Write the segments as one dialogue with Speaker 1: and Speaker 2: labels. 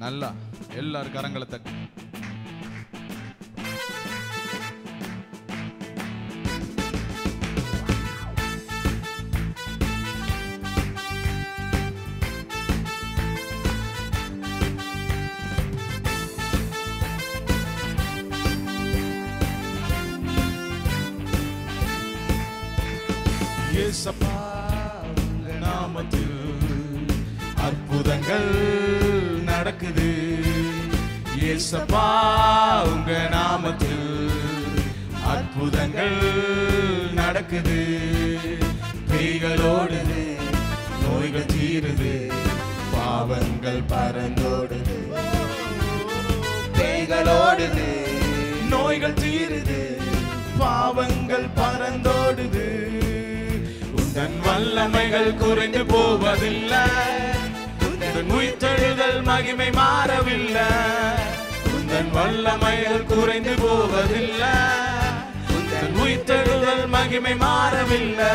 Speaker 1: நல்லா எல்லாரும் கரங்களை தட்டி இயேசப்பா உங்க நாமத்தில் அற்புதங்கள் நடக்குது. இயேசப்பா உங்க நாமத்தில் அற்புதங்கள் நடக்குது. பேய்களோடுது, நோய்கள் தீருது, பாவங்கள் பறந்தோடுது. பேய்களோடுது, நோய்கள் தீருது, பாவங்கள் பறந்தோடுது. உந்தன் வல்லமைகள் குறைந்து போவதில்லை, உந்தன் உயிர்த்தெழுதல் மகிமை மாறவில்லை. உந்தன் வல்லமைகள் குறைந்து போவதில்லை, உந்தன் உயிர்த்தெழுதல் மகிமை மாறவில்லை.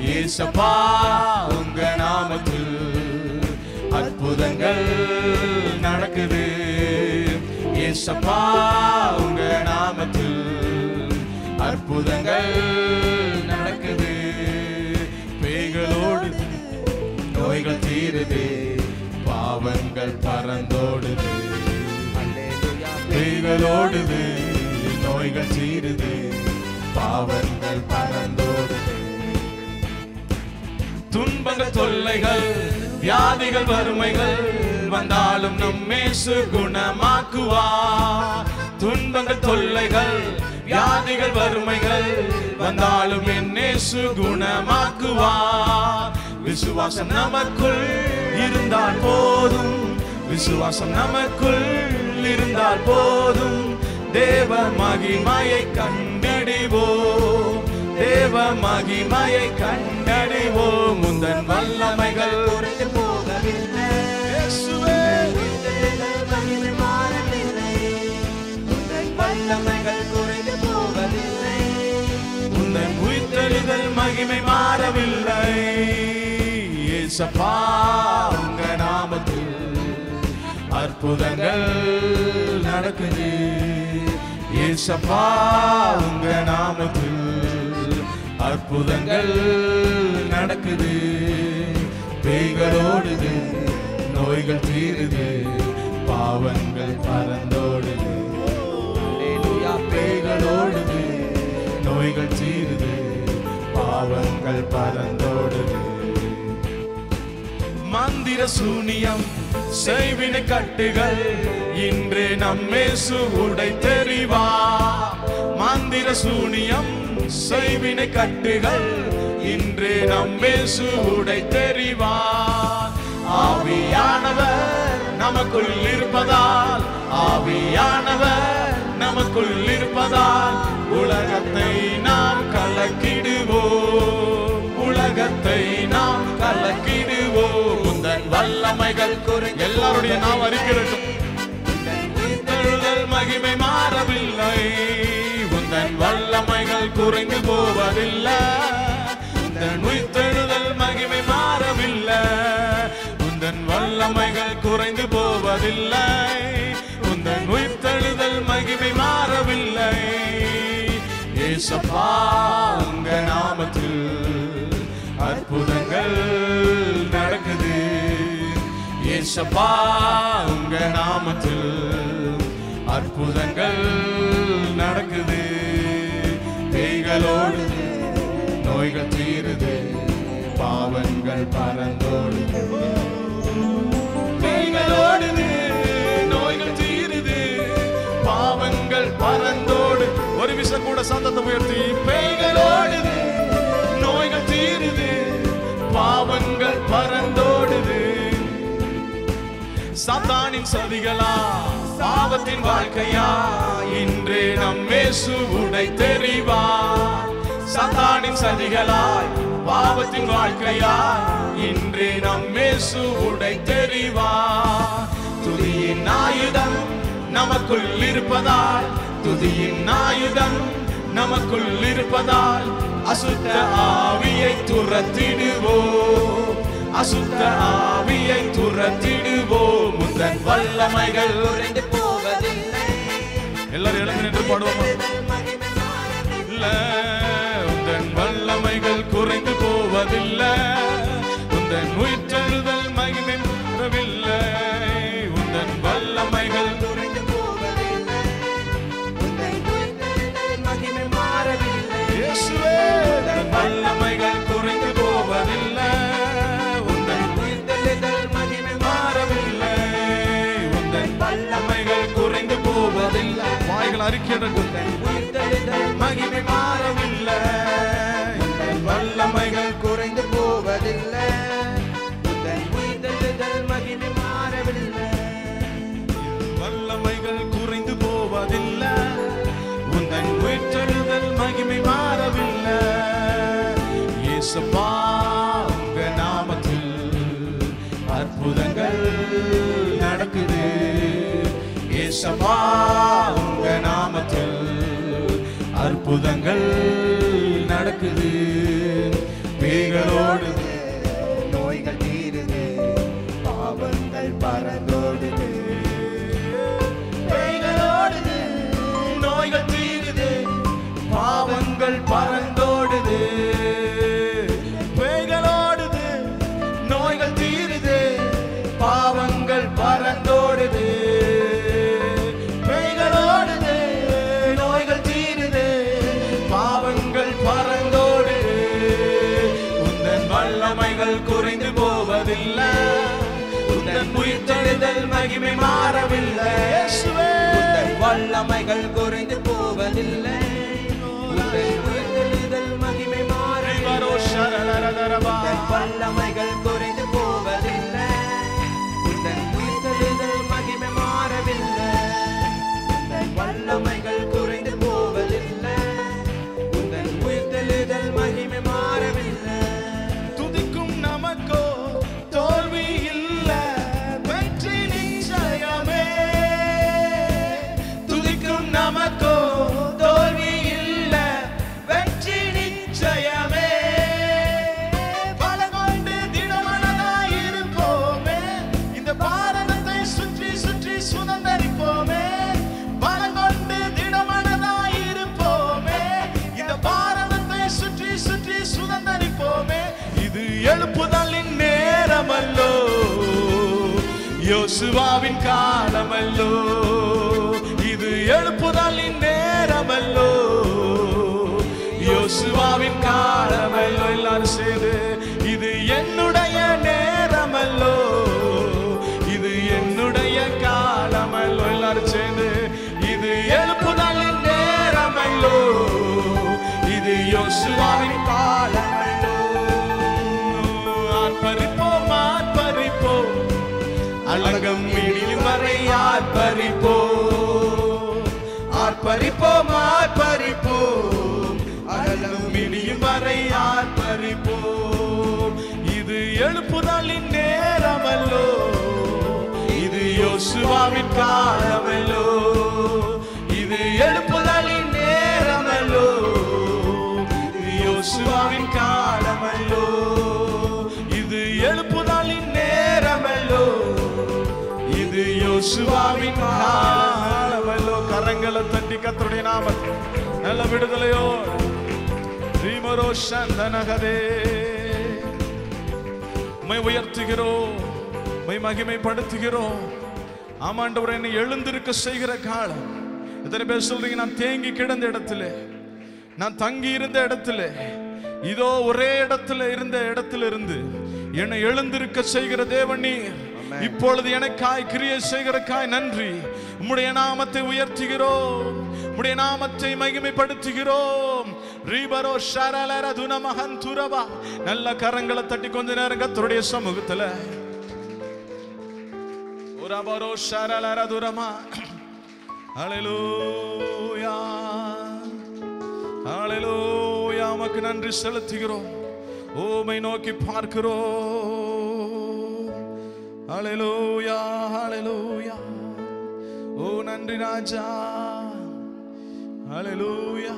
Speaker 1: இயேசப்பா உங்க நாமத்தில் அற்புதங்கள் நடக்குது. இயேசப்பா உங்க நாமத்தில் அற்புதங்கள் நடக்குது. பேய்களோடுது, நோய்கள் தீருது, பாவங்கள் பறந்தோடுது. பேய்களோடுது, நோய்கள் தீருது, பாவங்கள் பறந்தோடுது. துன்பங்கள், தொல்லைகள், வியாதிகள், வறுமைகள் வந்தாலும் நம் இயேசு குணமாக்குவார். துன்பங்கள், தொல்லைகள், வியாதிகள், வறுமைகள் வந்தாலும் என் இயேசு குணமாக்குவார். விசுவாசம் நமக்குள் இருந்தால் போதும், விசுவாசம் நமக்குள் இருந்தால் போதும். தேவ மகிமையை கண்டறிவோம், தேவ மகிமையை கண்டறிவோம். முந்தன் வல்லமைகள் குறைந்து போகவில்லை, இயேசுவே மகிமை மாறவில்லை. முந்தன் வல்லமைகள் குறைந்து போகவில்லை, முந்தன் உயிர்த்தெழுதல் மகிமை மாறவில்லை. இயேசப்பா உங்க நாமத்தில் அற்புதங்கள் நடக்குது. இயேசப்பா உங்க நாமத்தில் அற்புதங்கள் நடக்குது. பேய்களோடுது, நோய்கள் தீருது, பாவங்கள் பறந்தோடுது. பேய்களோடுது, நோய்கள் தீருது, பாவங்கள் பறந்தோடுது. மந்திர சூனியம், செய்வினை கட்டுகள் இன்று நம் இயேசு உடைத்தெறிவார். மந்திர சூனியம், செய்வினை கட்டுகள் இன்று நம் இயேசு உடைத்தெறிவார். ஆவியானவர் நமக்குள் இருப்பதால், ஆவியானவர் நமக்குள் இருப்பதால் உலகத்தை நாம் கலக்கிடுவோம், உலகத்தை நாம் கலக்கிடுவோம். உந்தன் வல்லமைகள் குறைந்து, எல்லாருடைய நாம் அறிக்கிறோம். உயிர்த்தெழுதல் மகிமை மாறவில்லை, உந்தன் வல்லமைகள் குறைந்து போவதில்லை. உந்தன் உயிர்த்தெழுதல் மகிமை மாறவில்லை, உந்தன் வல்லமைகள் குறைந்து போவதில்லை. உந்தன் உயிர்த்தெழுதல் மகிமை மாறவில்லை. இயேசப்பா உங்க நாமத்தில் அற்புதங்கள் நடக்குது. இயேசப்பா உங்க நாமத்தில் அற்புதங்கள் நடக்குது. பேய்களோடுது, நோய்கள் தீருது, பாவங்கள் பறந்தோடுது. பேய்களோடுது, நோய்கள் தீருது, பாவங்கள் பறந்தோடு. ஒரு விஷயம் கூட சத்தத்தை உயர்த்தி, பேய்களோடுது, நோய்கள் தீருது, பாவங்கள் பறந்தோடுது. சாத்தானின் சதிகளா, பாவத்தின் வாழ்க்கையா இன்று நம் இயேசு உடைத்தெறிவார். சாத்தானின் சதிகளாய், பாவத்தின் வாழ்க்கையா இன்று நம் இயேசு உடைத்தெறிவார். துதியின் ஆயுதம் நமக்குள் இருப்பதால், துதியின் ஆயுதம் நமக்குள் இருப்பதால் அசுத்த ஆவியை துரத்திடுவோம், அசுத்த ஆவியை துரத்திடுவோம். முந்த வல்லமைகள் குறைந்து போவதில்லை. எல்லாரும் எழுந்து நின்று பாடுவோமா? இல்ல உந்தன் வல்லமைகள் குறைந்து போவதில்லை, உந்தன் உயிர்த்தெழுதல் மகிமை மாறவில்லை. உந்தன் வல்லமைகள் குறைந்து போவதில்லை, உந்தன் உயிர்த்தெழுதல் மகிமை மாறவில்லை. இயேசுவே உந்தன் வல்லமைகள் குறைந்து போவதில்லை, உந்தன் உயிர்த்தெழுதல் மகிமை மாறவில்லை. உந்தன் வல்லமைகள் குறைந்து போவதில்லை. வாய்கள் அறிக்கையிடட்டும். மகிமை மாறவில்லை, வல்லமைகள் குறைந்து போவதில்லை, மகிமை மாறவில்லை. வல்லமைகள் குறைந்து போவதில்லை, உந்தன் உயிர்த்தெழுதல் மகிமை மாறவில்லை. இயேசுப்பா உங்க நாமத்தில் அற்புதங்கள் நடக்குது. இயேசுப்பா உங்க நாமத்தில் அற்புதங்கள் நடக்குது. பேய்களோடுது, நோய்கள் தீருது, பாவங்கள் பறந்தோடுது. பேய்களோடுது, நோய்கள் தீருது, பாவங்கள் பறந்தோடுது. பேய்களோடுது, நோய்கள் தீருது, பாவங்கள் பறந்தோடுது. வல்லமைகள் குறைந்து போவதில்லை, உந்தன் உயிர்த்தெழுதல் மகிமை மாறவில்லை. உந்தன் வல்லமைகள் குறைந்து போவதில்லை, உந்தன் உயிர்த்தெழுதல் மகிமை மாறவில்லை. உந்தன் வல்லமைகள் குறைந்து போவதில்லை, உந்தன் உயிர்த்தெழுதல் மகிமை மாறவில்லை. உந்தன் வல்லமைகள் குறைந்து போவதில்லை, உந்தன் உயிர்த்தெழுதல் மகிமை மாறவில்லை. தோல்வி இல்ல, வெற்றி நிச்சயமே. துதிக்கும் நமக்கோ தோல்வி இல்ல, வெற்றி நிச்சயமே. பலம் கொண்டு திடமனதாய் இருப்போமே, இந்த பாரதத்தை சுற்றி சுற்றி சுதந்தரிப்போமே. பலம் கொண்டு திடமனதாய் இருப்போமே, இந்த பாரதத்தை சுற்றி சுற்றி சுதந்தரிப்போமே. இது எழுப்புதலின் நேரமல்லோ, யோசுவாவின் காலமல்லோ. இது எழுப்புதலின் நேரமல்லோ, யோசுவாவின் காலமல்லோ. எல்லாரும் சேர்ந்து இது என்னுடைய நேரமல்லோ, இது என்னுடைய காலமல்லோ. எல்லாரும் சேர்ந்து இது எழுப்புதலின் நேரமல்லோ, இது யோசுவாவின் காலமல்லோ. ஆர்ப்பரிப்போம் ஆர்ப்பரிப்போம், அலங்கம் இடியும் வரை ஆர்ப்பரிப்போம். ஆர்ப்பரிப்போம் ஆர்ப்பரிப்போம், அலங்கம் இடியும் வரை ஆர்ப்பரிப்போம். இது எழுப்புதலின் நேரமல்லோ, இது யோசுவாவின் காலமல்லோ. இது எழுப்புதலின் நேரமல்லோ, இது யோசுவாவின் காலமல்லோ. இது எழுப்புதலின் நேரமல்லோ, இது யோசுவாவின் காலமல்லோ. கரங்களை தட்டி கர்த்தருடைய நாமத்தில் நல்ல விடுதலையோ ரீமரோ சந்தனகதே மை உயர்த்துகிறோம், மை மகிமைப்படுத்துகிறோம். ஆமாண்டவரே, என்னை எழுந்திருக்க செய்கிற காலம். எத்தனை பேர் சொல்றீங்க, நான் தேங்கி கிடந்த இடத்துல, நான் தங்கி இருந்த இடத்துல, இதோ ஒரே இடத்துல இருந்த இடத்துல இருந்து என்னை எழுந்திருக்க செய்கிற தேவன் நீர். இப்பொழுது எனக்காய் கிரியை செய்கிறக்காய் நன்றி. உம்முடைய நாமத்தை உயர்த்துகிறோம், உம்முடைய நாமத்தை மகிமைப்படுத்துகிறோம். ரீபரோ ஷரலர துனமஹன் துரபா. நல்ல கரங்களை தட்டி கொஞ்ச நேரம் கர்த்தருடைய சமூகத்துல ஒரபரோ ஷரலர துரமா. ஹல்லேலூயா ஹல்லேலூயா. உமக்கு நன்றி செலுத்துகிறோம், உம்மை நோக்கி பார்க்கிறோம். ஹல்லேலூயா ஹல்லேலூயா. ஓ நன்றி ராஜா. ஹல்லேலூயா.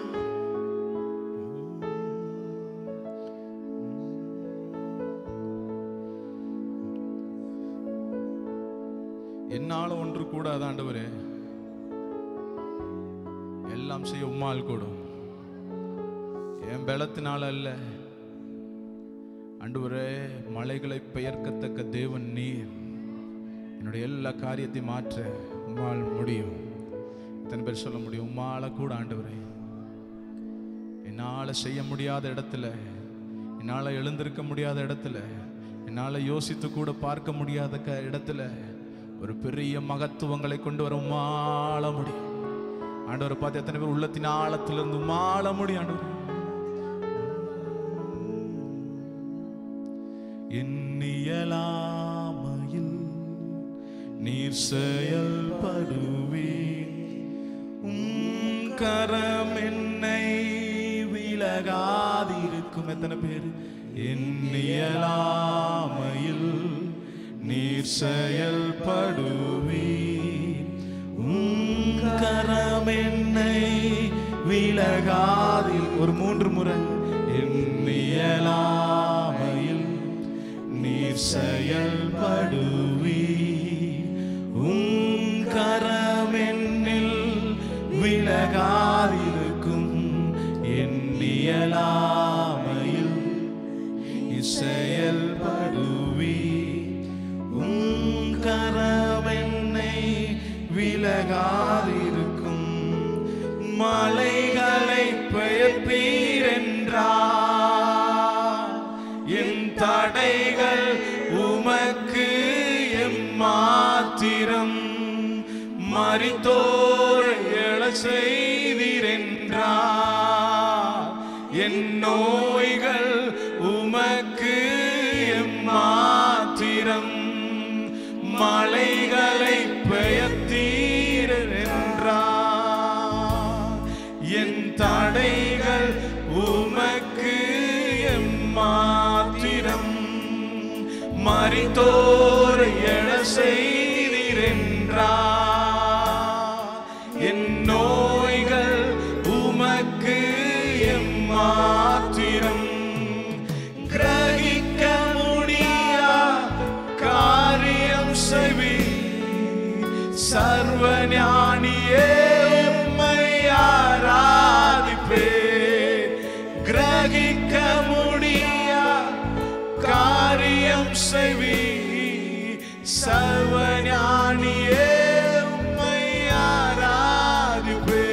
Speaker 1: என்னால ஒன்று கூடாது ஆண்டவரே, எல்லாம் செய்ய உம்மால் கூடும். என் பலத்தினால அல்ல ஆண்டவரே, மலைகளை பெயர்க்கத்தக்க தேவன் நீர். என்னுடைய எல்லா காரியத்தையும் மாற்ற உம்மால் முடியும். எத்தனை பேர் சொல்ல முடியும் உம்மால கூட ஆண்டவரே? என்னால் செய்ய முடியாத இடத்துல, என்னால் எழுந்திருக்க முடியாத இடத்துல, என்னால் யோசித்து கூட பார்க்க முடியாத இடத்துல ஒரு பெரிய மகத்துவங்களை கொண்டு வர உம்மால முடியும். ஆண்டவரை பார்த்து எத்தனை பேர் உள்ளத்தின் ஆழத்திலிருந்து உம்மால முடியும்? ஆண்டவர் எண்ணியலாமையில் நீர் செயல்படுவீர், கரம் என்னை விலகாதிருக்கும். எத்தனை பேர் எண்ணியலாமையில் நீர் செயல்படுவீர், கரம் என்னை விலகாதில். ஒரு 3 முறை எண்ணியலாமையில் நீர் செயல்படுவீர், கரம் என்னில் விலகாதிருக்கும். எண்ணியலாமையில் செயல்படுவீர், கரம் என்னை விலகாதிருக்கும். மலைகளை பெயர்ப்பீர் என்றார், என் தடைகள் உமக்கு எம்மாத்திரம். மரித்தோரை எழச் செய்தீர் என்றார், என் நோய்கள் உமக்கு எம்மாத்திரம். மலைகளை பெயர்த்தீர் என்றார், என் தடைகள் உமக்கு எம்மாத்திரம். மரித்தோரை எழச் செய்தீர் என்றார், என் நோய்கள் உமக்கு எம்மாத்திரம். கிரகிக்க முடியா காரியம் செய்வீர், சர்வஞானியே உம்மை ஆராதிப்பேன். கிரகிக்க முடியா காரியம் செய்வீர், சர்வஞானியே உம்மை ஆராதிப்பேன்.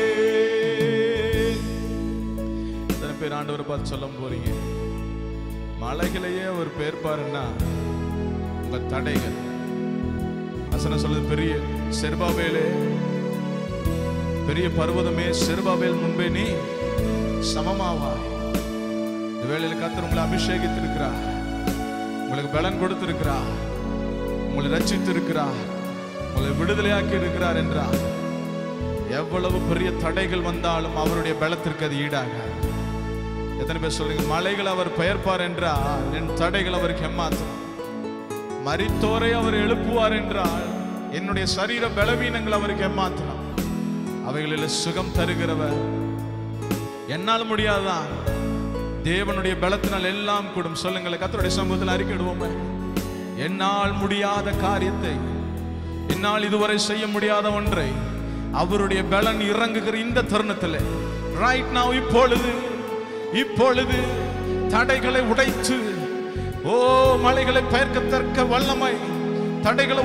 Speaker 1: எத்தனை பேர் ஆண்டவரை பார்த்து சொல்ல போறீங்க? மலைகளையே அவர் பெயர்ப்பாருன்னா உங்க தடைகள். வசனம் சொல்லுது, பெரிய செருபாபேலே, பெரிய பர்வதமே செருபாபேல் முன்பே நீ சமமாவாய். இந்த வேளையில் கர்த்தர் உங்களை அபிஷேகித்திருக்கிறார், உங்களுக்கு பலன் கொடுத்திருக்கிறார், உங்களை ரட்சித்திருக்கிறார், உங்களை விடுதலையாக்கி இருக்கிறார் என்றார். எவ்வளவு பெரிய தடைகள் வந்தாலும் அவருடைய பலத்திற்கு அது ஈடாக. எத்தனை பேர் சொல்றீங்க மலைகள் அவர் பெயர்ப்பார் என்றால் என் தடைகள் அவருக்கு எம்மாத்திரம். மரித்தோரை அவர் எழுப்புவார் என்றால் என்னுடைய சரீர பலவீனங்கள் அவருக்கு எம்மாத்திரம். அவைகளில் சுகம் தருகிறவர். என்னால் முடியாதான், தேவனுடைய பலத்தினால் எல்லாம் கூடும். சொல்லுங்கள், கர்த்தருடைய சமூகத்தில் அறிக்கையிடுவோமே. என்னால் முடியாத காரியத்தை, என்னால் இதுவரை செய்ய முடியாத ஒன்றை அவருடைய பலன் இறங்குகிற இந்த தருணத்தில், ரைட் நவ், இப்பொழுது தடைகளை உடைத்து, ஓ மலைகளை பெயர்க்கத்தக்க வல்லமை, தடைகளை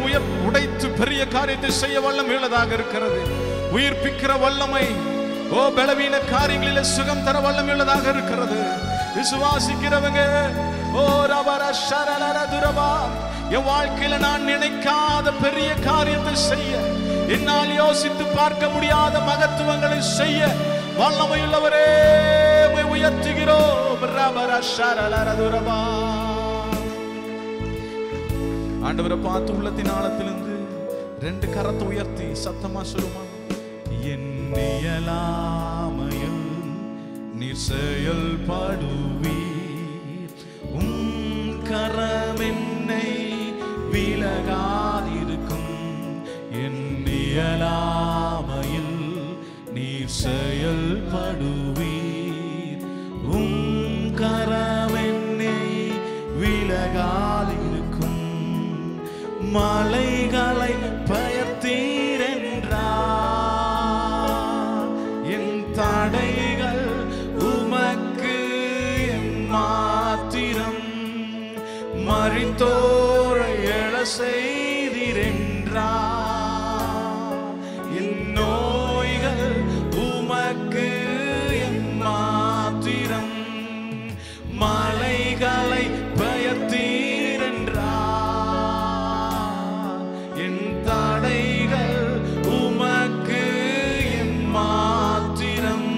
Speaker 1: உடைத்து பெரிய காரியத்தை செய்ய வல்லம் உள்ளதாக இருக்கிறது. உயிர்ப்பிக்கிற வல்லமை, ஓ பலவீன காரியங்களில் சுகம் தர வல்லம் உள்ளதாக இருக்கிறது. விசுவாசிக்கிறவங்க, ஓ ரபரா ஷரலர துரபா, என் வாழ்க்கையில நான் நினைக்காத பெரிய காரியத்தை செய்ய, என்னால் யோசித்து பார்க்க முடியாத மகத்துவங்களை செய்ய வல்லமையுள்ளவரே உயர்த்துகிறோம். ரபரா ஷரலர துரபா. ஆண்டவரை பார்த்து உள்ளத்தின் ஆழத்திலிருந்து 2 கரத்தை உயர்த்தி சத்தமா சொல்லுமா, எண்ணியலாமையில் நீர் செயல்படுவீர், கரம் என்னை விலகாதிருக்கும். எண்ணியலாமையில் நீர் செயல்படுவீர், கரம் என்னை விலகாதிருக்கும். மலைகளை மரித்தோரை எழ செய்தீரென்றார். என் நோய்கள் உமக்கு எம்மாத்திரம், மலைகளை பெயர்த்தீரென்றார். என் தடைகள் உமக்கு எம்மாத்திரம்,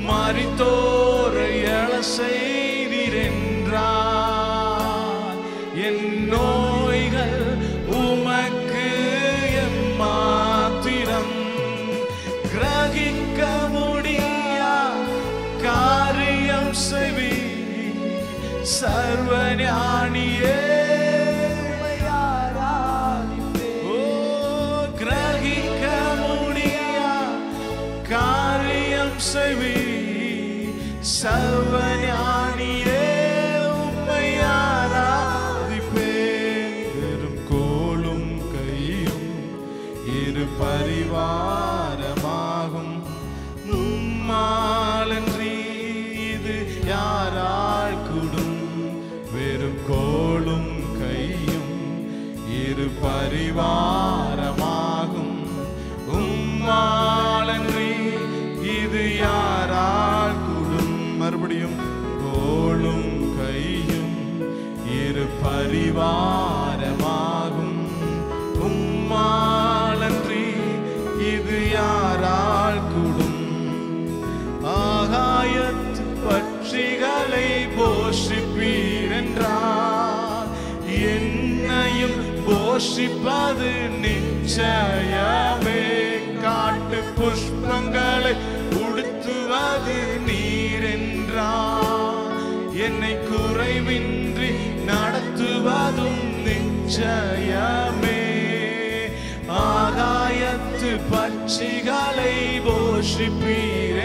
Speaker 1: மரித்தோரை எழ செய்தீரென்றார். என் நோய்கள் உமக்கு எம்மாத்திரம், கிரகிக்க முடியா காரியம் செய்வீர் சர்வஞானியே. கிரகிக்க முடியா காரியம் செய்வீர் சர்வஞானியே. உம்மை ஆராதிப்பேன். வெறும் கோலும் கையும் இரு பரிவாரமாகும், உம்மாலன்றி இது யாரால் கூடும். வெறும் கோலும் கையும் இரு பரிவாரமாகும், உம்மாலன்றி இது யாரால் கூடும். மறுபடியும் கோலும் கையும் இரு பரிவாரமாகும், உம்மாலன்றி இது யாரால் கூடும். ஆகாயத்து பட்சிகளை போஷிப்பீரென்றார், என்னையும் போஷிப்பது நிச்சயமே. காட்டு புஷ்பங்களை உடுத்துவது நீரென்றார், என்னை குறைவின்றி நடத்துவதும் நிச்சயமே. ஆகாயத்து பட்சிகளை போஷிப்பீரென்றார்,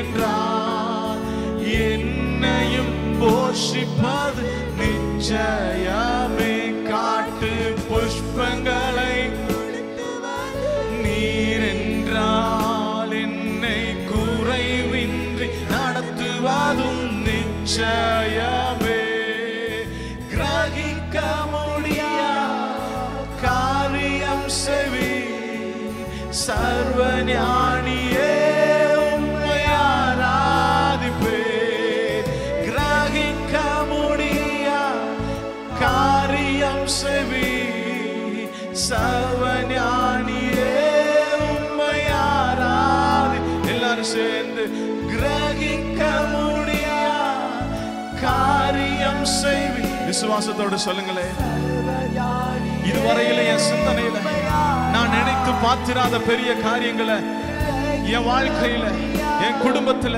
Speaker 1: என்னையும் போஷிப்பது நிச்சயமே. காட்டு புஷ்பங்களை நீரென்றால், என்னை குறைவின்றி நடத்துவதும் நிச்சயமே. கிரகிக்க முடியா காரியம் செய்வீர் சர்வஞானியே. உம்மை ஆராதிப்பேன். கிரகிக்க முடியா காரியம் செய்வீர் சர்வஞானியே. உம்மை ஆராதி. எல்லாரும் சேர்ந்து கிரகிக்க முடியா காரியம் செய்வீர். விசுவாசத்தோடு சொல்லுங்களேன். இதுவரையில என் சிந்தனையில நான் நினைத்து பார்த்திராத பெரிய காரியங்களை என் வாழ்க்கையில, என் குடும்பத்துல,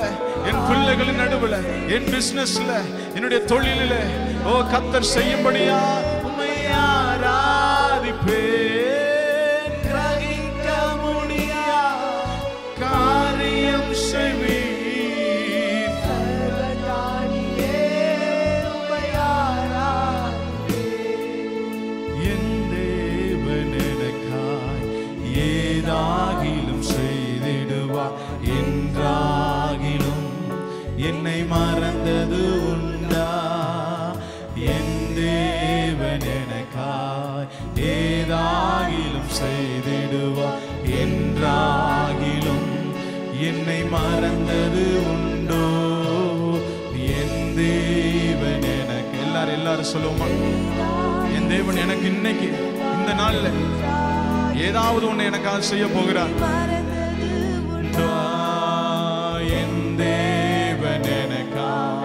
Speaker 1: என் பிள்ளைகளின் நடுவுல, என் பிசினஸ்ல, என்னுடைய தொழிலில ஓ கர்த்தர் செய்யும்படியா உம்மை ஆராதிப்பேன். கிரகிக்க முடியா காரியம் செய்வீர். ஏதாகிலும் செய்திடுவார் என்றாகிலும் என்னை மறந்தது உண்டா? என் தேவன் எனக்காய் ஏதாகிலும் செய்திடுவார் என்றாகிலும் என்னை மறந்தது உண்டோ? என் தேவன் எனக்கு. எல்லாரும் சொல்லுவோமா? என் தேவன் எனக்கு இன்னைக்கு இந்த நாள்ல ஏதாவது ஒண்ணு எனக்காக செய்ய போகிறார். என் தேவன் எனக்காக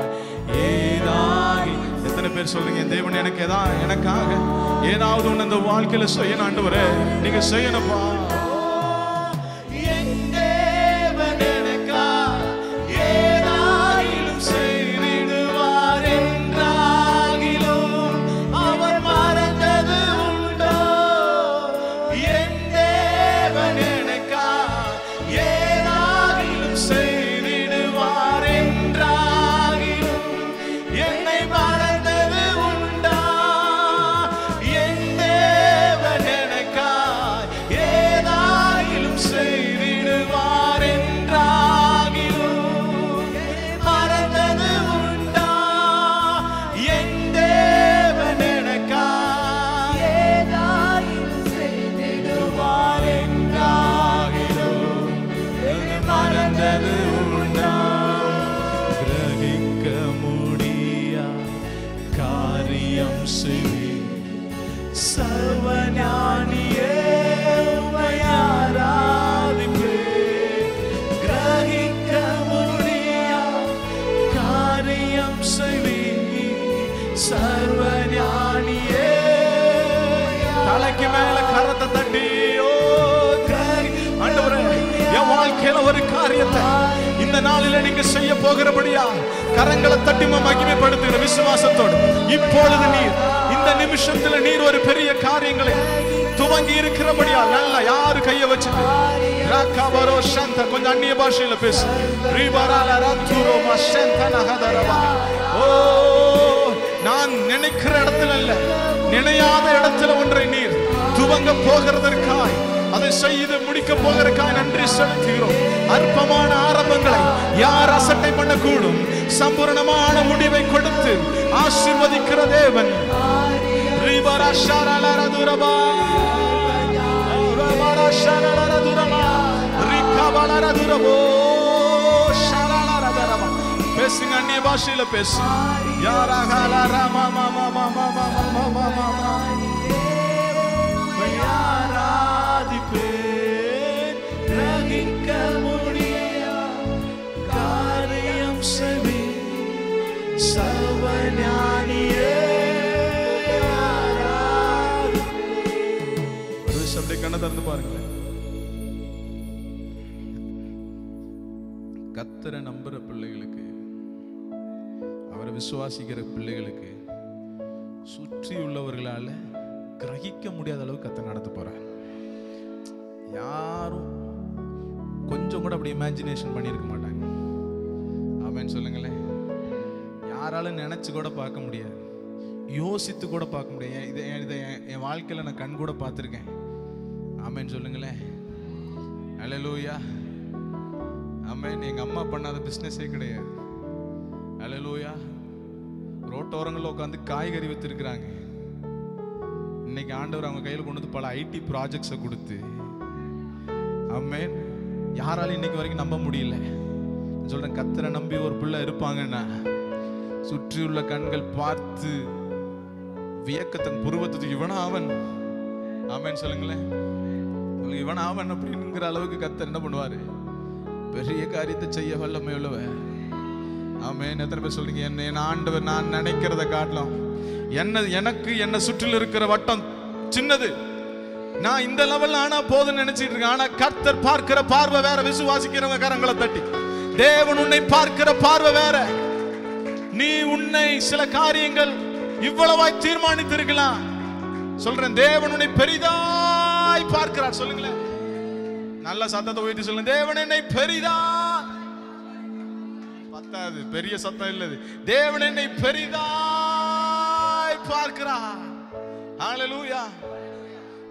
Speaker 1: ஏதாகி. எத்தனை பேர் சொல்லுங்க என் தேவன் எனக்கு எனக்காக ஏதாவது ஒண்ணு இந்த வாழ்க்கையில செய்யணும் ஆண்டவரே, நீங்க செய்யணும்பா.
Speaker 2: Yeah.
Speaker 1: செய்வீர். சர்வஞானியே உம்மை ஆராதிப்பேன். கிரகிக்க முடியா காரியம் செய்வீர். சர்வஞானியே. தலைக்கு மேல கரத்தை தட்டி ஆண்டவரே, என் வாழ்க்கையில ஒரு காரியத்தை இந்த நாளில நீங்க செய்ய போகிறபடியா கரங்களை தட்டி மகிமைப்படுத்துகிற விசுவாசத்தோடு இப்பொழுது நீர் இந்த நிமிஷத்துல நீர் ஒரு பெரிய காரியங்களை துவங்கி இருக்கிறபடியா நல்லா யாரு கைய வச்சுட்டு ராகாபரோ சந்த கொஞ்சம் அந்நிய பாஷையில பேசு. ஓ, நான் நினைக்கிற இடத்துல இல்ல, நினையாத இடத்துல ஒன்றை நீர் துவங்க போகிறதற்காய் அதை செய்து முடிக்க போகிறதுக்காக நன்றி செலுத்துகிறோம். அற்பமான ஆரம்பங்களை யார் அசட்டை பண்ணக்கூடும்? சம்பூர்ணமான முடிவை கொடுத்து ஆசீர்வதிக்கிற தேவன். பேசுங்க, அந்நிய பாஷையில பேசு. கிரகிக்க முடியா காரியம் செய்வீர். சர்வஞானியே. ஒரு சப்டை கண்ணை திறந்து பாருங்களேன். கர்த்தரை நம்புற பிள்ளைகளுக்கு, அவரை விசுவாசிக்கிற பிள்ளைகளுக்கு சுற்றி உள்ளவர்களால கிரகிக்க முடியாத அளவுக்கு கர்த்தர் நடத்த போறார். யாரும் கொஞ்சம் கூட அப்படி இமேஜினேஷன் பண்ணியிருக்க மாட்டாங்க. ஆமென் சொல்லுங்களேன். யாராலும் நினைச்சு கூட பார்க்க முடியாது, யோசித்து கூட பார்க்க முடியாது. இதை என் வாழ்க்கையில நான் கண் கூட பார்த்துருக்கேன். ஆமென் சொல்லுங்களேன். அல்லேலூயா. ஆமென். எங்க அம்மா பண்ணாத பிஸ்னஸே கிடையாது. அல்லேலூயா. ரோட்டோரங்களில் உட்காந்து காய்கறி வித்துருக்குறாங்க. இன்னைக்கு ஆண்டவர் அவங்க கையில் கொண்டு வந்து பல ஐடி ப்ராஜெக்ட்ஸை கொடுத்து, ஆமென், யாராலும் இன்னைக்கு வரைக்கும் நம்ப முடியல. சொல்றேன், கர்த்தரை நம்பி ஒரு பிள்ளை இருப்பாங்கன்னா சுற்றியுள்ள கண்கள் பார்த்து வியக்கத்தன் புருவத்துக்கு இவனா அவன். ஆமென் சொல்லுங்களேன். இவன் அவன் அப்படிங்கிற அளவுக்கு கர்த்தர் என்ன பண்ணுவாரு? பெரிய காரியத்தை செய்ய வல்லமை உள்ளவ. ஆமென். எத்தனை பேர் சொல்றீங்க, என்ன ஆண்டவர் நான் நினைக்கிறத காட்டலாம். எனக்கு என்ன சுற்றில் இருக்கிற வட்டம் சின்னது, நான் இந்த லெவல்ல ஆனா போதும்னு நினைச்சிட்டு இருக்கேன். ஆனா கர்த்தர் பார்க்கிற பார்வை வேற. விசுவாசிக்கிறவங்க கரங்களை தட்டி. தேவன் உன்னை பார்க்கிற பார்வை வேற. நீ உன்னை சில காரியங்கள் இவ்வளவாய் தீர்மானித்திருக்கலாம். சொல்றேன், தேவன் உன்னை பெரிதாய் பார்க்கிறார். சொல்லுங்களேன், நல்ல சத்தத்தை உயர்த்தி சொல்லுங்க. தேவன் என்னை பெரிதா, பத்தாது, பெரிய சத்தம் இல்லது. தேவன் என்னை பெரிதாய் பார்க்கிறார். ஹல்லேலூயா.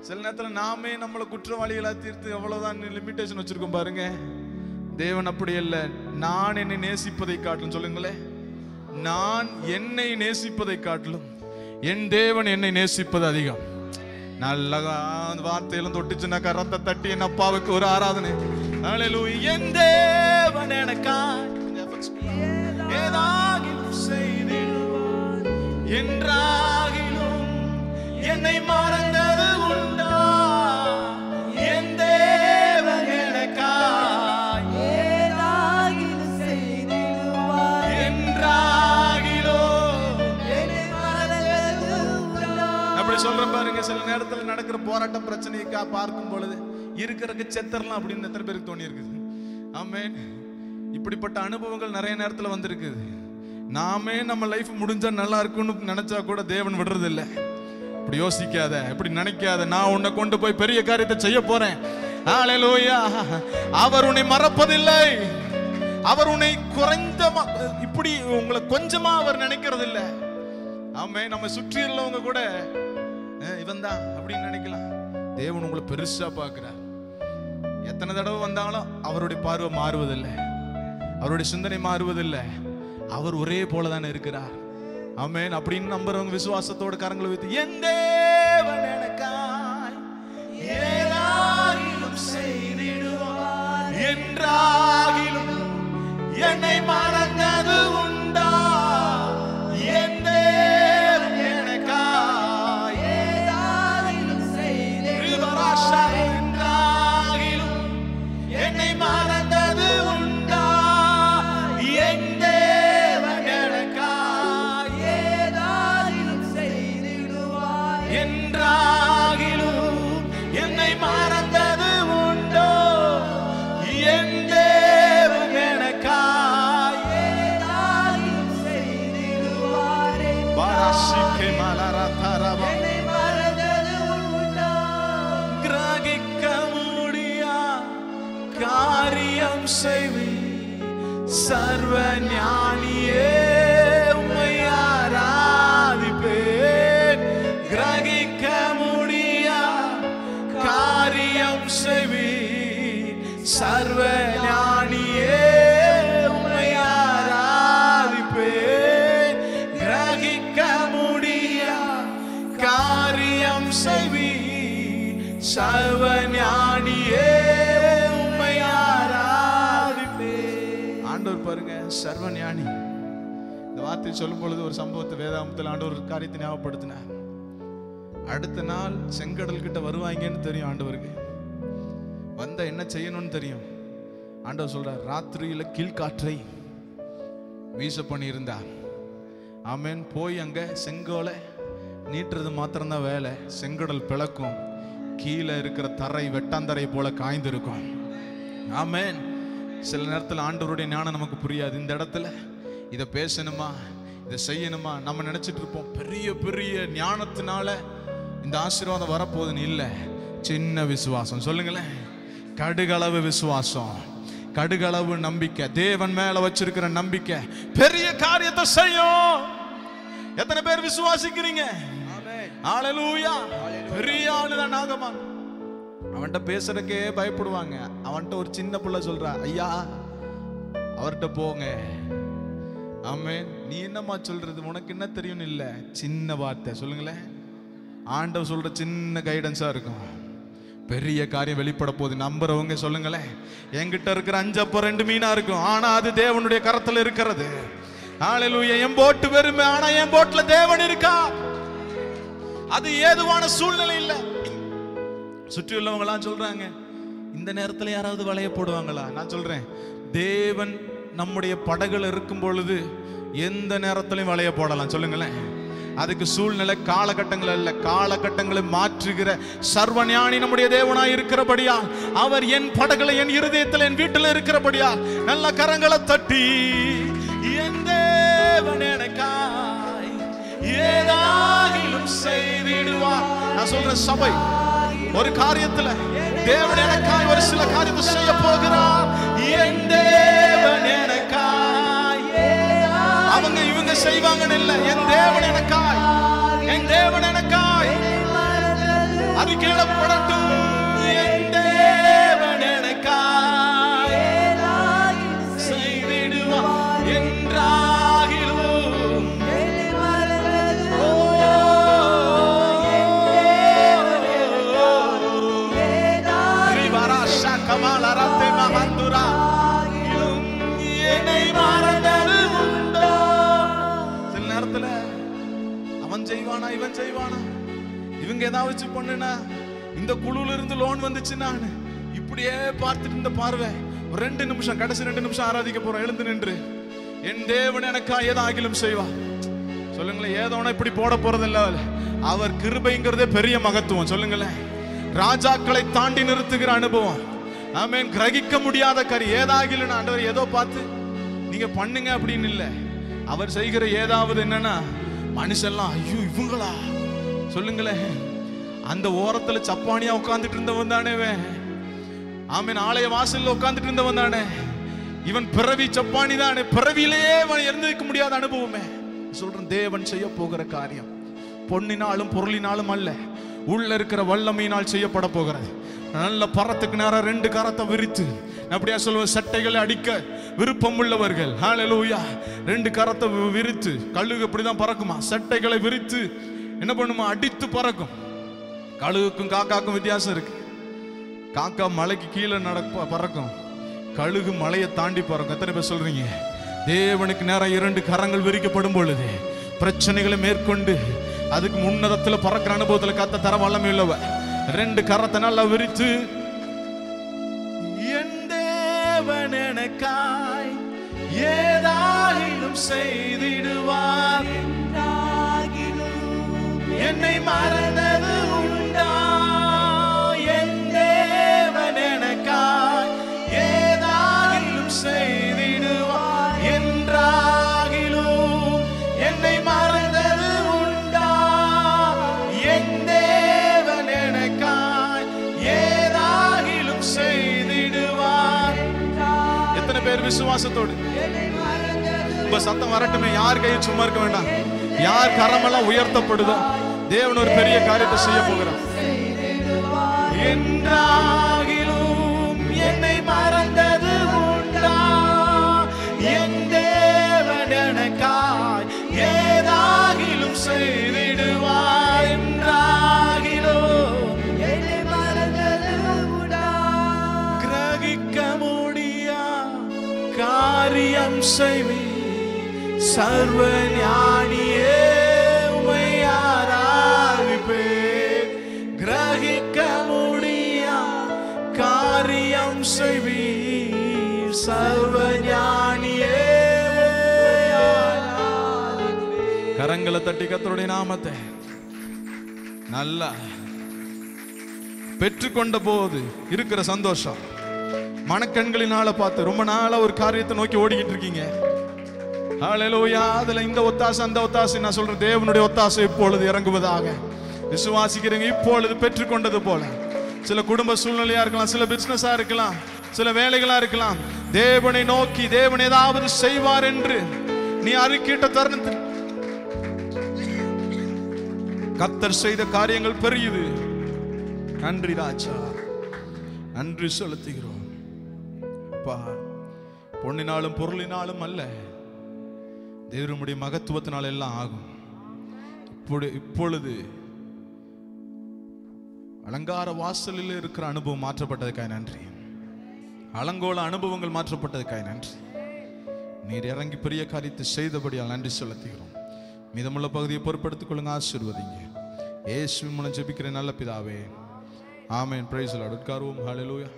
Speaker 1: சில நேரத்தில் நாமே நம்மளை குற்றவாளிகளா தீர்த்து அவ்வளவுதான் லிமிட்டேஷன் வச்சிருக்கோம் பாருங்க. தேவன் அப்படி இல்லை. நான் என்னை நேசிப்பதை காட்டிலும், சொல்லுங்களேன், நான் என்னை நேசிப்பதை காட்டிலும் என் தேவன் என்னை நேசிப்பது அதிகம். நல்ல வார்த்தையிலும் தொட்டுச்சுன்னா கரத்தை தட்டி என் அப்பாவுக்கு ஒரு ஆராதனை. ஹல்லேலூயா. என் தேவன் எனக்காய் ஏதாகிலும் செய்திடுவார். என்றாகிலும் என்னை மறந்தது உண்டா? என் தேவன் எனக்காய் ஏதாகிலும் செய்திடுவார். என்றாகிலும் என்னை மறந்தது உண்டா? அப்படி சொல்றேன் பாருங்க. சில நேரத்தில் நடக்கிற போராட்டம் பிரச்சனைக்கா பார்க்கும் பொழுது இருக்கிறதுக்கு செத்தரலாம் அப்படின்னு எத்தனை பேருக்கு தோணி இருக்குது. ஆமென். இப்படிப்பட்ட அனுபவங்கள் நிறைய நேரத்தில் வந்திருக்குது. நாமே நம்ம லைஃப் முடிஞ்சா நல்லா இருக்கும்னு நினைச்சா கூட தேவன் விடுறது இல்லை. இப்படி யோசிக்காத, இப்படி நினைக்காத. நான் உன்னை கொண்டு போய் பெரிய காரியத்தை செய்ய போறேன். ஹல்லேலூயா. அவர் உன்னை மறப்பதில்லை. அவர் உன்னை இப்படி உங்களை கொஞ்சமா அவர் நினைக்கிறது இல்லை. ஆமென். நம்ம சுற்றி உள்ளவங்க கூட இவன் தான் அப்படின்னு நினைக்கலாம். தேவன் உங்களை பெருசா பார்க்கிறார். எத்தனை தடவை வந்தாலும் அவருடைய பார்வை மாறுவதில்லை, அவருடைய சிந்தனை மாறுவதில்லை. அவர் ஒரே போலதானே இருக்கிறார். ஆமென். அப்படின்னு நம்புறவங்க விசுவாசத்தோட கரங்களை வைத்து, என் தேவன் எனக்காய் ஏதாகிலும் செய்திடுவார். என்றாகிலும் என்னை மறந்தது உண்டா? என் தேவன் எனக்காய் என்றாகிலும் என்னை மறந்தது உண்டோ? என் தேவன் எனக்காய்
Speaker 2: ஏதாகிலும் செய்திடுவாரே.
Speaker 1: பாராசிக்கே மலரதரவா
Speaker 2: என்னை மறந்தது உண்டோ?
Speaker 1: கிரகிக்க முடியா காரியம் செய்வி சர்வ ஞானியே உம்மை ஆராதிப்பேன். கிரகிக்க முடியா காரியம் செய்வி சர்வ ஞானியே உம்மை ஆராதிப்பேன். கிரகிக்க முடியா காரியம் செய்வி சர்வ ஞானியே உம்மை ஆராதிப்பேன். ஆண்டவர் பாருங்க சர்வ ஞானி. இந்த வார்த்தை சொல்லும் பொழுது ஒரு சம்பவத்தை வேதாகமத்தில் ஆண்டவர் ஒரு காரியத்தை ஞாபகப்படுத்தினார். அடுத்த நாள் செங்கடல் கிட்ட வருவாங்கன்னு தெரியும் ஆண்டவருக்கு. வந்த என்ன செய்யணும்னு தெரியும். ஆண்டவர் சொல்றார், ராத்திரியில கீழ்காற்றை வீச பண்ணி இருந்தார். ஆமென். போய் அங்க செங்கோலை நீட்டுறது மாத்திரம்தான் வேலை. செங்கடல் பிளக்கும். கீழே இருக்கிற தரை வெட்டாந்தரை போல காய்ந்திருக்கும். ஆமென். சில நேரத்தில் ஆண்டவருடைய ஞானம் நமக்கு புரியாது. இந்த இடத்துல இதை பேசணுமா, இதை செய்யணுமா, நம்ம நினைச்சிட்டு இருப்போம் பெரிய பெரிய ஞானத்தினால இந்த ஆசீர்வாதம் வரப்போகுதுன்னு. இல்லை, சின்ன விசுவாசம். சொல்லுங்களேன், கடுகளவு விசுவாசம், கடுகளவு நம்பிக்கை, தேவன் மேல வச்சிருக்கிற நம்பிக்கை பெரிய காரியத்தை செய்யும். எத்தனை பேர் விசுவாசிக்கிறீங்க? ஹல்லேலூயா. பெரிய ஆளுதான் நாகமான். அவன்கிட்ட பேசுறதுக்கே பயப்படுவாங்க. அவன்கிட்ட ஒரு சின்ன புள்ள சொல்றா, ஐயா அவர்கிட்ட போங்க. ஆமென். நீ என்னமா சொல்றது, உனக்கு என்ன தெரியும்? இல்ல, சின்ன வார்த்தை சொல்லுங்களேன். ஆண்டவர் சொல்ற சின்ன கைடன்ஸா இருக்கும். பெரிய காரியம் வெளிப்பட போகுது. நம்புறவங்க சொல்லுங்களேன். என்கிட்ட இருக்கிற 5 அப்பம் 2 மீனா இருக்கும், ஆனா அது தேவனுடைய கரத்துல இருக்கிறது. ஹல்லேலூயா. என் போட்டு வெறுமை, ஆனா என் போட்ல தேவன் இருக்கா. அது ஏதுவான சூழ்நிலை இல்ல. சுற்றி உள்ளவங்க எல்லாம் சொல்றாங்க, இந்த நேரத்துல யாராவது வளைய போடுவாங்களா? நான் சொல்றேன், தேவன் நம்முடைய படகுல இருக்கும் பொழுது எந்த நேரத்திலையும் வளைய போடலாம். சொல்லுங்களேன். அதுக்கு சூழ்நிலை காலகட்டங்கள் அல்ல, காலகட்டங்களை மாற்றுகிற சர்வ ஞானி நம்முடைய தேவனாய் இருக்கிறபடியா, அவர் என் படகுல, என் இருதயத்தில், என் வீட்டில் இருக்கிறபடியா, நல்ல கரங்களை தட்டி என் தேவன் எனக்காய் ஏதாகிலும் செய்திடுவார். நான் சொல்றேன், சபை ஒரு காரியத்துல தேவன் எனக்காய் ஒரு சில காரியத்தை செய்ய போகிறார். என் தேவன் எனக்காய். அவங்க இவங்க செய்வாங்கன்னு இல்ல, என் தேவன் எனக்காய், என் தேவன் எனக்காய். அது கேளப்படட்டும். என் தேவன் எனக்காய் செய்திடுவார் என்றாகிலும். சில நேரத்துல அவன் செய்வானா, இவன் செய்வானா, இவங்க ஏதாவது பண்ணுனா, இந்த குழுல இருந்து லோன் வந்துச்சுன்னா, இப்படியே பார்த்துட்டு இந்த பார்வை ஒரு 2 நிமிஷம், கடைசி 2 நிமிஷம் ஆராதிக்க போறோம். எழுந்து நின்று என் தேவன் எனக்கா ஏதாகிலும் செய்வா. சொல்லுங்களேன். ஏதோனா இப்படி போட போறதில்ல. அவர் கிருபைங்கிறதே பெரிய மகத்துவம். சொல்லுங்களேன். ராஜாக்களை தாண்டி நிறுத்துகிற அனுபவம். ஆமென். கிரகிக்க முடியாத கரி ஏதாகிலும் ஆண்டவர் ஏதோ பார்த்து நீங்க பண்ணுங்க அப்படின்னு இல்லை. அவர் செய்கிற ஏதாவது என்னன்னா, மனுஷெல்லாம் ஐயோ இவங்களா. சொல்லுங்களேன். அந்த ஓரத்துல சப்பானியா உட்கார்ந்துட்டு இருந்தவன் தானே. ஆமென். ஆலய வாசல்ல உட்கார்ந்துட்டு இருந்தவன் தானே இவன். பிறவி சப்பானி தானே. பிறவியிலேயே அவன் இருந்திருக்க முடியாத அனுபவமே. சொல்றேன், தேவன் செய்ய போகிற காரியம் பொன்னினாலும் பொருளினாலும் அல்ல, உள்ள இருக்கிற வல்லமையினால் செய்யப்பட போகிறது. நல்ல பறத்துக்கு நேரம் 2 கரத்தை விரித்து, அப்படியா சொல்லுவேன், சட்டைகளை அடிக்க விருப்பம் உள்ளவர்கள் ஹல்லேலூயா 2 கரத்தை விரித்து, கழுகு அப்படிதான் பறக்குமா, சட்டைகளை விரித்து என்ன பண்ணுமா, அடித்து பறக்கும். கழுகுக்கும் காக்காக்கும் வித்தியாசம் இருக்கு. காக்கா மலைக்கு கீழே பறக்கும், கழுகு மலையை தாண்டி பறக்கும். எத்தனை பேர் சொல்றீங்க? தேவனுக்கு நேரம் 2 கரங்கள் விரிக்கப்படும் பொழுது பிரச்சனைகளை மேற்கொண்டு அதுக்கு முன்னதத்தில் பறக்கிற அனுபவத்தில் காத்த தர வல்லமை உள்ளவ. 2 கரத்தை நல்லா விரித்து, என் தேவன் எனக்காய் ஏதாகிலும் செய்திடுவார், என்னை மறந்தது விசுவாசத்தோடு உங்க சத்தம் வரட்டுமே. யார் கையும் சும்மா இருக்க வேண்டாம். யார் கரமெல்லாம் உயர்த்தப்படுதோ தேவன் ஒரு பெரிய காரியத்தை செய்ய போகிறார். என்றாகிலும் என்னை மறந்தது உண்டா? என் தேவன் எனக்காய் ஏதாகிலும் செய்திடுவார். என்றாகிலும்
Speaker 2: என்னை மறந்தது உண்டா?
Speaker 1: கிரகிக்க முடியா காரியம் செய்வி சர்வ ஞானியே உம்மை ஆராதிப்பேன். கிரகிக்க முடியா காரியம் செய்வி சர்வ ஞானியே. கரங்களை தட்டி கர்த்தருடைய நாமத்தை நல்லா பெற்றுக்கொண்ட போது இருக்கிற சந்தோஷம் மனக்கண்களினால பார்த்து ரொம்ப நாளா ஒரு காரியத்தை நோக்கி ஓடிக்கிட்டு இருக்கீங்க. ஹல்லேலூயா. அதுல இந்த ஒத்தாசை அந்த ஒத்தாசை நான் சொல்றேன், தேவனுடைய ஒத்தாசை இப்பொழுது இறங்குவதாக விசுவாசிக்கிறீங்க. இப்பொழுது பெற்றுக்கொண்டது போல சில குடும்ப சூழ்நிலையா இருக்கலாம், சில பிசினஸா இருக்கலாம், சில வேலைகளா இருக்கலாம். தேவனை நோக்கி தேவன் ஏதாவது செய்வார் என்று நீ அறிக்கையிட்ட தருணத்தில் கர்த்தர் செய்த காரியங்கள் பெரியது. நன்றி ராஜா, நன்றி செலுத்துகிறோம். பொன்னினாலும் பொருளினாலும் அல்ல, தேவனுடைய மகத்துவத்தினால் எல்லாம் ஆகும். இப்பொழுது அலங்கார வாசலில் இருக்கிற அனுபவம் மாற்றப்பட்டதுக்காய் நன்றி. அலங்கோல அனுபவங்கள் மாற்றப்பட்டதுக்காய் நன்றி. நீர் இறங்கி பெரிய காரியத்தை செய்தபடியால் நன்றி செலுத்துகிறோம். மீதமுள்ள பகுதியை பொறுப்படுத்திக் கொள்ளுங்க, ஆசீர்வதிங்க. இயேசுவின் மூலம் ஜெபிக்கிறேன் நல்ல பிதாவே, ஆமென். Praise the Lord. உட்காருவோம். ஹல்லேலூயா.